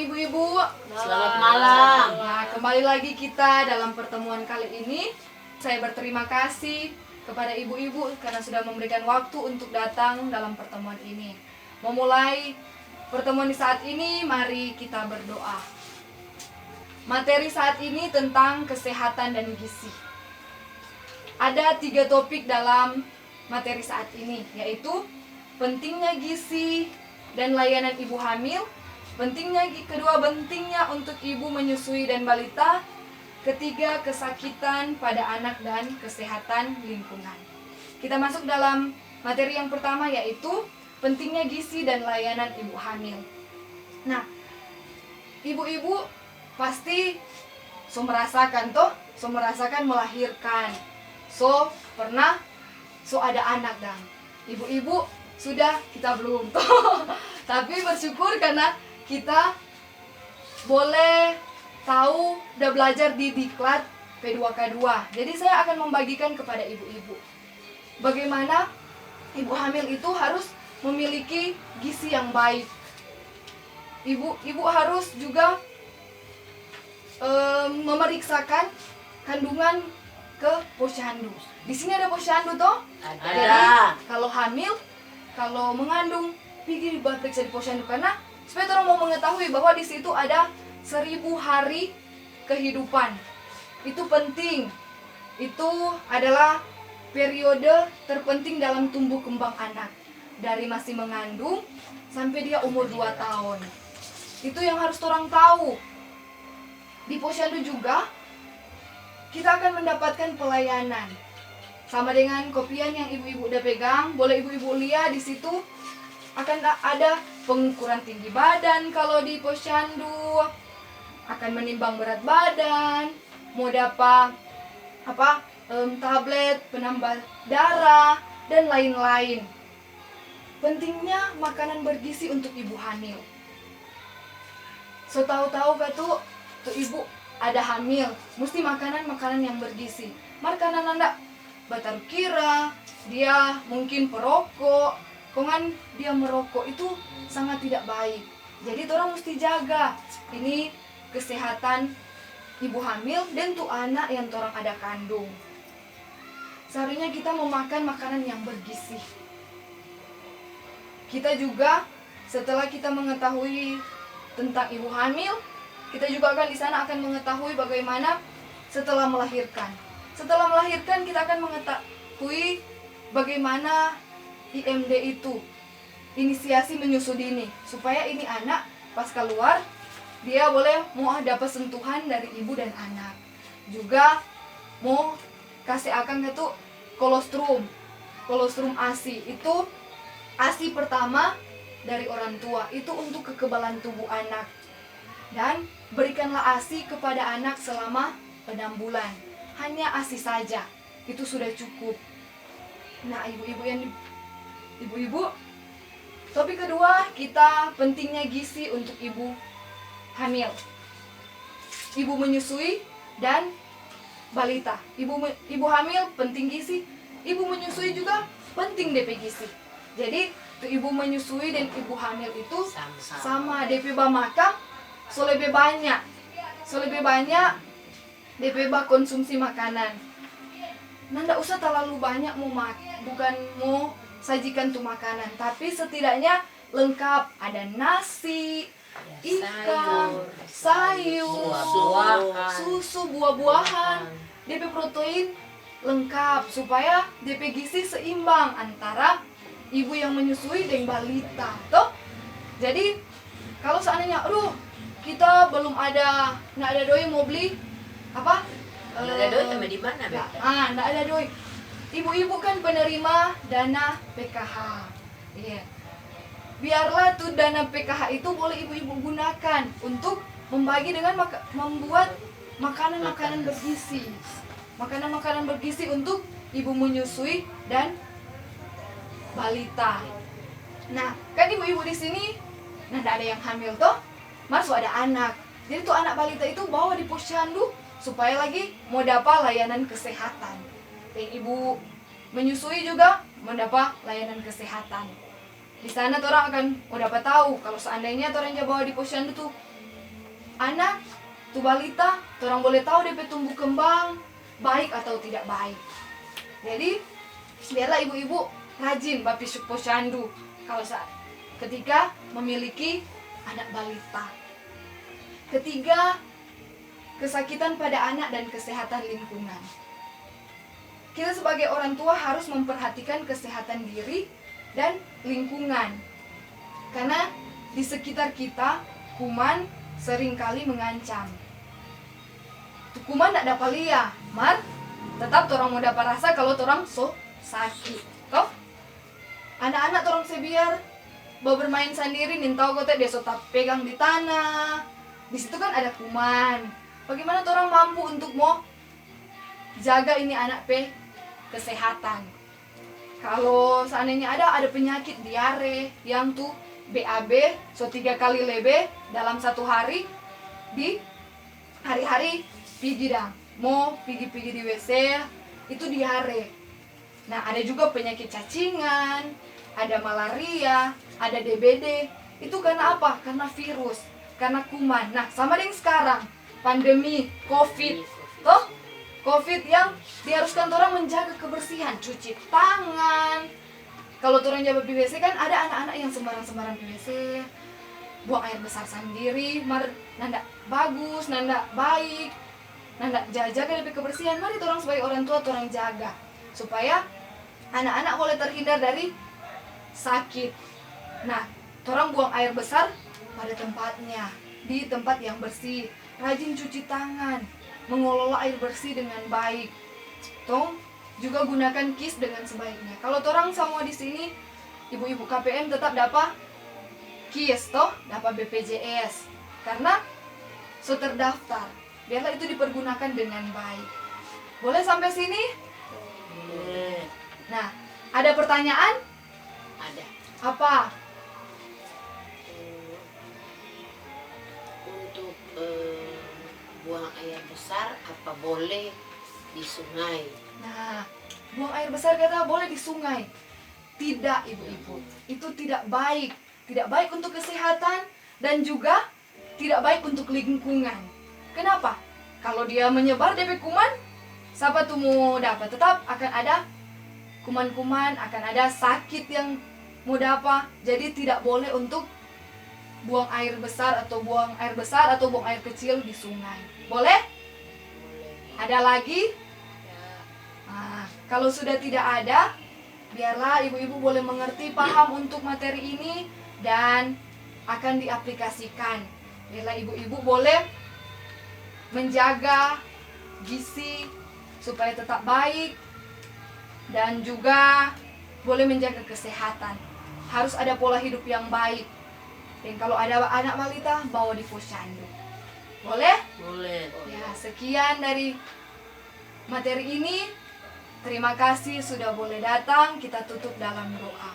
ibu-ibu. Selamat malam. Nah, kembali lagi kita dalam pertemuan kali ini. Saya berterima kasih kepada ibu-ibu karena sudah memberikan waktu untuk datang dalam pertemuan ini. Memulai pertemuan di saat ini, mari kita berdoa. Materi saat ini tentang kesehatan dan gizi. Ada 3 topik dalam materi saat ini, yaitu pentingnya gizi dan layanan ibu hamil, kedua pentingnya untuk ibu menyusui dan balita, ketiga kesakitan pada anak dan kesehatan lingkungan. Kita masuk dalam materi yang pertama, yaitu pentingnya gizi dan layanan ibu hamil. Nah, ibu-ibu pasti merasakan melahirkan, pernah ada anak dan ibu-ibu sudah, kita belum tapi bersyukur karena kita boleh tahu, udah belajar di Diklat P2K2. Jadi saya akan membagikan kepada ibu-ibu bagaimana ibu hamil itu harus memiliki gizi yang baik. Ibu harus juga memeriksakan kandungan ke posyandu. Di sini ada posyandu toh? Ada. Jadi kalau hamil, kalau mengandung, pergi periksa di posyandu karena supaya orang mau mengetahui bahwa di situ ada 1000 hari kehidupan. Itu penting. Itu adalah periode terpenting dalam tumbuh kembang anak. Dari masih mengandung sampai dia umur 2 tahun. Itu yang harus orang tahu. Di posyandu juga kita akan mendapatkan pelayanan. Sama dengan kopian yang ibu-ibu udah pegang, boleh ibu-ibu lihat di situ akan ada pengukuran tinggi badan kalau di posyandu, akan menimbang berat badan, mau dapat tablet penambah darah dan lain-lain. Pentingnya makanan bergizi untuk ibu hamil. Tahu-tahu tuh ibu ada hamil, mesti makanan yang bergizi. Makanan anda batar kira dia mungkin perokok, kongan dia merokok, itu sangat tidak baik. Jadi orang mesti jaga ini kesehatan ibu hamil dan tuh anak yang orang ada kandung. Seharusnya kita memakan makanan yang bergizi. Kita juga setelah kita mengetahui tentang ibu hamil, kita juga di sana akan mengetahui bagaimana setelah melahirkan. Setelah melahirkan kita akan mengetahui bagaimana IMD itu, inisiasi menyusu dini, supaya ini anak pas keluar dia boleh mau dapat sentuhan dari ibu dan anak. Juga mau kasih akan kolostrum ASI. Itu ASI pertama dari orang tua, itu untuk kekebalan tubuh anak. Dan berikanlah ASI kepada anak selama 6 bulan. Hanya ASI saja, itu sudah cukup. Nah, ibu-ibu, topik kedua kita pentingnya gizi untuk ibu hamil, ibu menyusui dan balita. Ibu hamil penting gizi, ibu menyusui juga penting DP gizi. Jadi ibu menyusui dan ibu hamil itu sama DP makan lebih banyak DP konsumsi makanan. Nggak usah terlalu banyak bukan mau sajikan tuh makanan, tapi setidaknya lengkap, ada nasi, ikan, sayur, susu, buah-buahan, DP protein lengkap supaya DP gizi seimbang antara ibu yang menyusui dan balita. Toh? Jadi kalau seandainya kita belum nggak ada doi mau beli Nggak ada doi sama di mana, Beb? Nggak ada doi. Ibu-ibu kan penerima dana PKH. Iya. Biarlah tuh dana PKH itu boleh ibu-ibu gunakan untuk membagi dengan membuat makanan-makanan bergizi. Makanan-makanan bergizi untuk ibu menyusui dan balita. Nah, kan ibu-ibu di sini nggak ada yang hamil toh, masuk ada anak. Jadi tuh anak balita itu bawa di posyandu supaya lagi mau dapat layanan kesehatan. Dan ibu menyusui juga mendapat layanan kesehatan. Di sana orang akan dapat tahu kalau seandainya orang yang bawa di posyandu tuh anak tu balita, orang boleh tahu DP tumbuh kembang baik atau tidak baik. Jadi biarlah ibu-ibu rajin bapisuk posyandu kalau saat ketika memiliki anak balita. Ketiga, kesakitan pada anak dan kesehatan lingkungan. Kita sebagai orang tua harus memperhatikan kesehatan diri dan lingkungan. Karena di sekitar kita kuman seringkali mengancam. Kuman tak dapat lihat, mar tetap orang mau dapat rasa kalau orang sakit. Toh? Anak-anak orang sebiar mau bermain sendiri, nintau kote dia tetap pegang di tanah. Di situ kan ada kuman. Bagaimana orang mampu untuk mau jaga ini anak kesehatan? Kalau seandainya ada penyakit diare yang tuh BAB 3 kali lebih dalam 1 hari, di hari-hari pergi dah mau pergi di WC itu diare. Nah ada juga penyakit cacingan, ada malaria, ada DBD. Itu karena apa? Karena virus, karena kuman. Nah sama dengan sekarang pandemi COVID, toh COVID yang diharuskan orang menjaga kebersihan, cuci tangan. Kalau orang jabat di WC kan ada anak-anak yang sembarang-sembarang di WC, buang air besar sendiri, nanda bagus, nanda baik, nanda jaga lebih kebersihan. Mari orang sebagai orang tua orang jaga supaya anak-anak boleh terhindar dari sakit. Nah, orang buang air besar pada tempatnya, di tempat yang bersih, rajin cuci tangan, mengelola air bersih dengan baik. Tong juga gunakan kis dengan sebaiknya. Kalau orang semua di sini ibu-ibu KPM tetap dapat kis toh, dapat BPJS karena so terdaftar. Biarlah itu dipergunakan dengan baik. Boleh sampai sini? Boleh. Nah, ada pertanyaan? Ada. Apa? Untuk buang air besar apa boleh di sungai? Nah, buang air besar kata boleh di sungai. Tidak ibu-ibu, itu tidak baik. Tidak baik untuk kesehatan dan juga tidak baik untuk lingkungan. Kenapa? Kalau dia menyebar DP kuman, siapa tuh mau dapat? Tetap akan ada kuman-kuman, akan ada sakit yang mau dapat. Jadi tidak boleh untuk buang air besar atau buang air kecil di sungai. Boleh? Ada lagi? Nah, kalau sudah tidak ada, biarlah ibu-ibu boleh mengerti, paham untuk materi ini dan akan diaplikasikan. Biarlah ibu-ibu boleh menjaga gizi supaya tetap baik dan juga boleh menjaga kesehatan. Harus ada pola hidup yang baik. Dan kalau ada anak balita, bawa di posyandu. Boleh? Boleh. Ya, sekian dari materi ini. Terima kasih sudah boleh datang. Kita tutup dalam doa.